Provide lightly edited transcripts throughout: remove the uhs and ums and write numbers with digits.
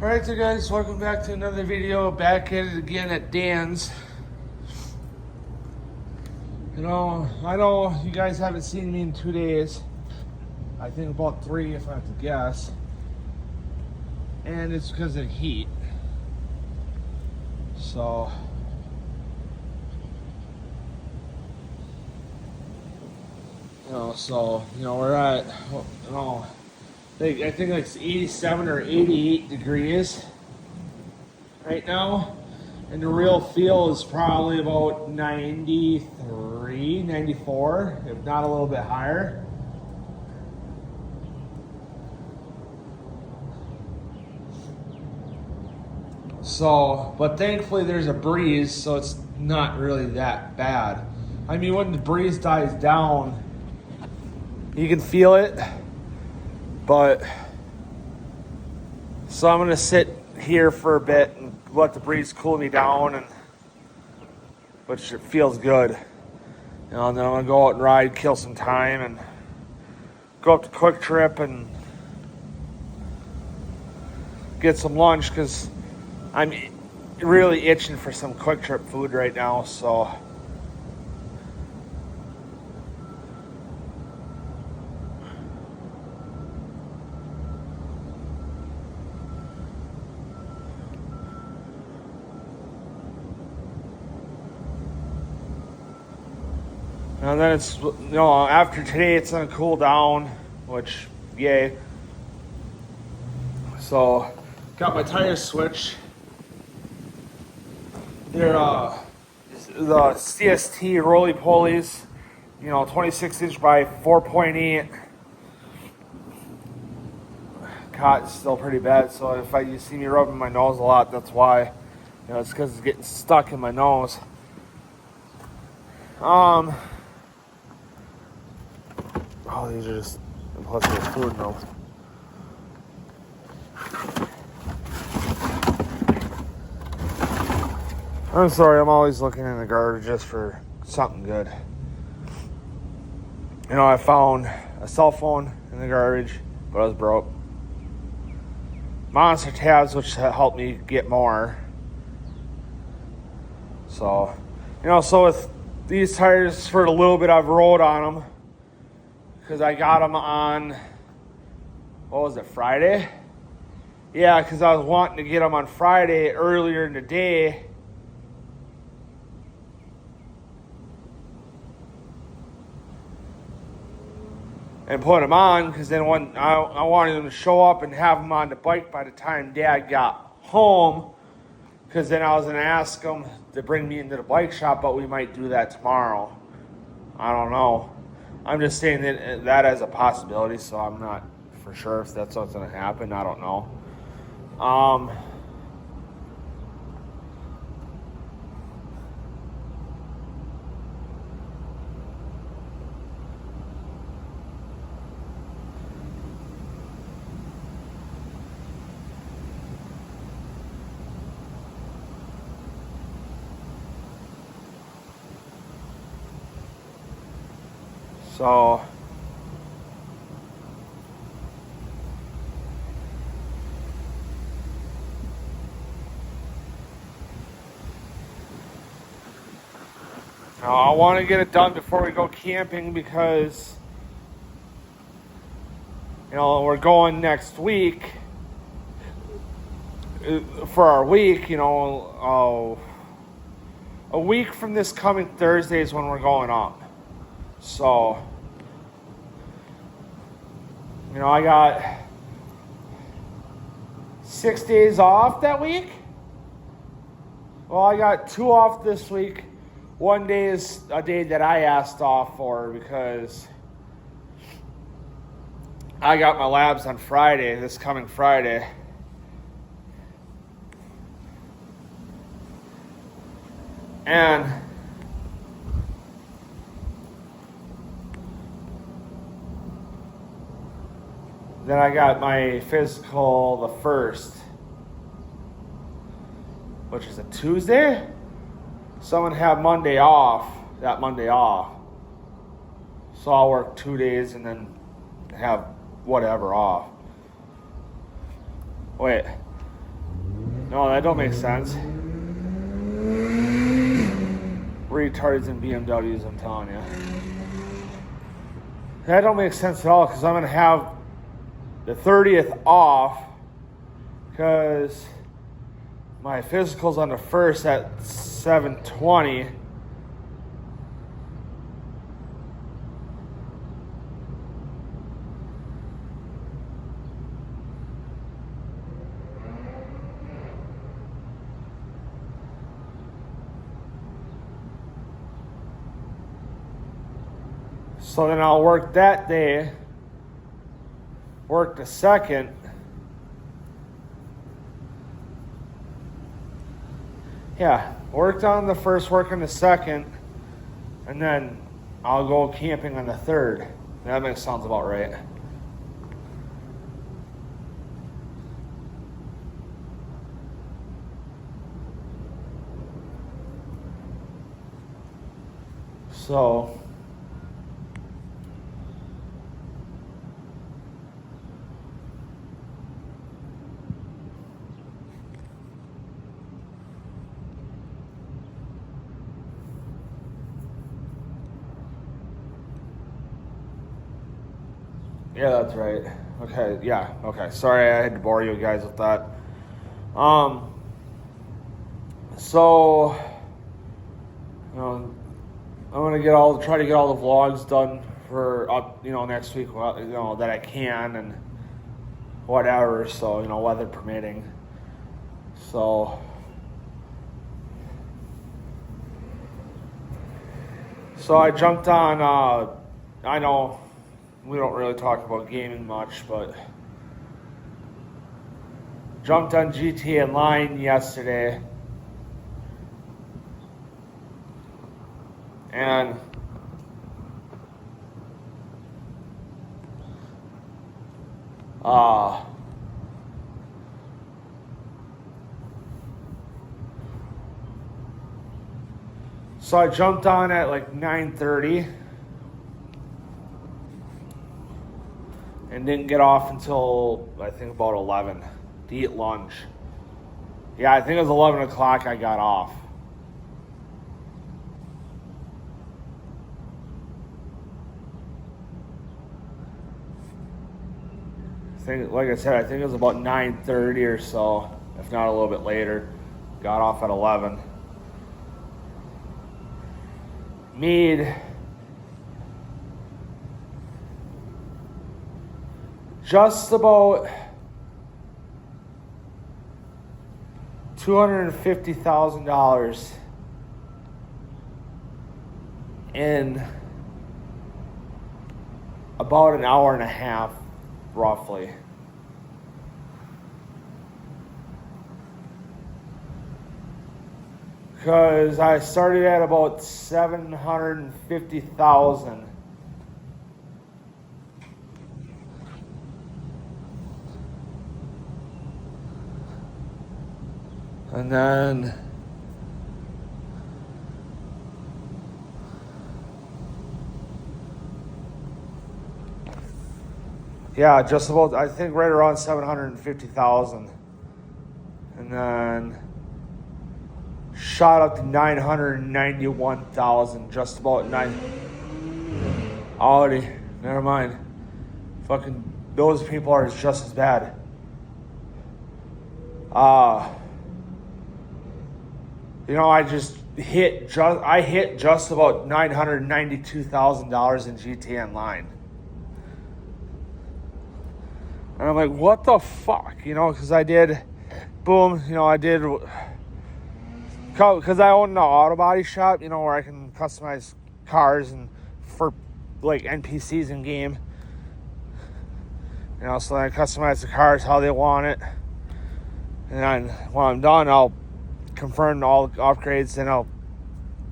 Alright, so guys, welcome back to another video. Back at it again at Danz. I know you guys haven't seen me in 2 days. I think about 3 if I have to guess. And it's because of heat. So we're at, I think it's 87 or 88 degrees right now. And the real feel is probably about 93, 94, if not a little bit higher. So, but thankfully there's a breeze, so it's not really that bad. I mean, when the breeze dies down, you can feel it. But, so I'm gonna sit here for a bit and let the breeze cool me down, which it feels good. And then I'm gonna go out and ride, kill some time, and go up to Quick Trip and get some lunch, because I'm really itching for some Quick Trip food right now, so. And then it's, after today it's gonna cool down, which, yay. So, got my tires switched. They're the CST roly-polies, 26 inch by 4.8. Cot's still pretty bad, so if you see me rubbing my nose a lot, that's why. It's because it's getting stuck in my nose. Oh, these are just, plus there's food now. I'm sorry, I'm always looking in the garbage just for something good. I found a cell phone in the garbage, but I was broke. Monster tabs, which helped me get more. So, so with these tires, for a little bit I've rode on them, because I got them on, what was it, Friday? Yeah, because I was wanting to get them on Friday earlier in the day. And put them on, because then when I wanted them to show up and have them on the bike by the time Dad got home, because then I was going to ask him to bring me into the bike shop, but we might do that tomorrow. I don't know. I'm just saying that as a possibility, so I'm not for sure if that's what's going to happen. I don't know. So, I want to get it done before we go camping, because, we're going next week for our week, a week from this coming Thursday is when we're going up. So, I got 6 days off that week. Well, I got 2 off this week. 1 day is a day that I asked off for, because I got my labs on Friday, this coming Friday. And then I got my physical the 1st, which is a Tuesday. So I'm going to have Monday off, that Monday off. So I'll work 2 days and then have whatever off. Wait, No, that don't make sense. Retards and BMWs, I'm telling you. That don't make sense at all because I'm going to have the 30th off because my physical's on the 1st at 7:20. So then I'll work that day, work the 2nd, yeah, worked on the 1st, work on the 2nd, and then I'll go camping on the 3rd. That sounds about right. So yeah, that's right. Okay, yeah, okay. Sorry I had to bore you guys with that. So, I'm gonna try to get all the vlogs done for next week, that I can and whatever. So, weather permitting. So I jumped on. I know we don't really talk about gaming much, but jumped on GTA Online yesterday. And so I jumped on at like 9:30 and didn't get off until I think about 11 to eat lunch. Yeah, I think it was 11 o'clock I got off. Like I said, I think it was about 9:30 or so, if not a little bit later. Got off at 11. Made just about $250,000 in about an hour and a half, roughly. Because I started at about 750,000. And then yeah, just about, I think right around 750,000. And then shot up to 991,000, just about 9. Already, never mind. Fucking, those people are just as bad. I hit just about $992,000 in GTA Online. And I'm like, what the fuck? Because I did, boom, because I own an auto body shop, where I can customize cars and for like NPCs in game. So I customize the cars how they want it. And then when I'm done, I'll confirm all the upgrades, and I'll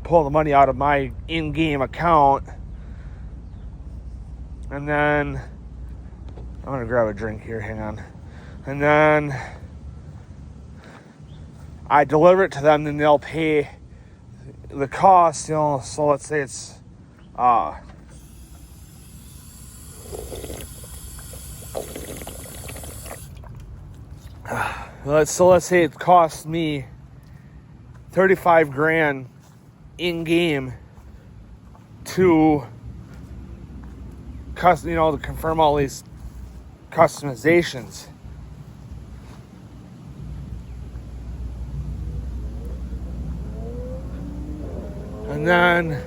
pull the money out of my in-game account. And then I'm going to grab a drink here, hang on. And then I deliver it to them, then they'll pay the cost, so let's say it's let's say it costs me 35 grand in game to to confirm all these customizations. And then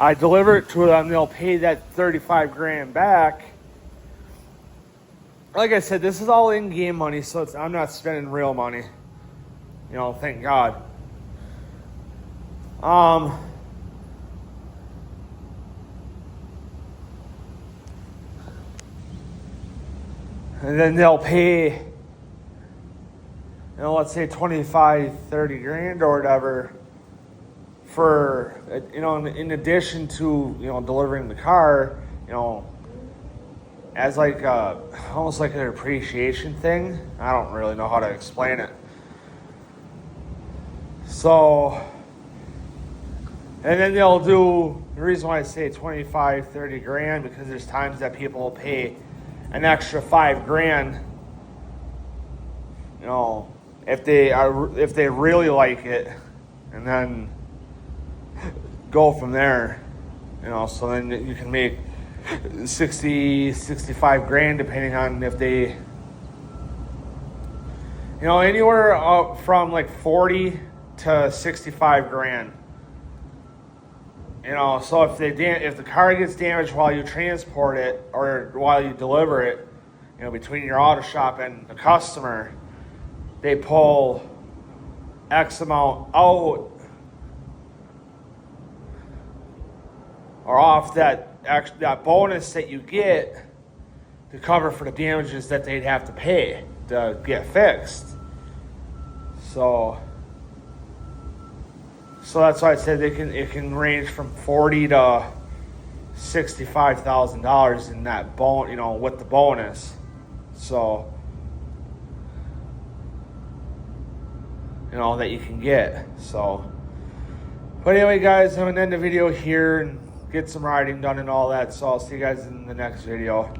I deliver it to them, they'll pay that 35 grand back. Like I said, this is all in-game money, so I'm not spending real money. Thank God. And then they'll pay, let's say 25, 30 grand or whatever for, in addition to, delivering the car, as like almost like an appreciation thing. I don't really know how to explain it. So, and then they'll do, the reason why I say 25, 30 grand, because there's times that people will pay an extra 5 grand, if they really like it, and then go from there, so then you can make 60, 65 grand, depending on if they, anywhere up from like 40 to 65 grand. So if the car gets damaged while you transport it or while you deliver it, between your auto shop and the customer, they pull X amount out or off that bonus that you get to cover for the damages that they'd have to pay to get fixed. So that's why I said it can range from $40,000 to $65,000 in that with the bonus. So that you can get. So, but anyway, guys, I'm gonna end the video here and get some riding done and all that. So I'll see you guys in the next video.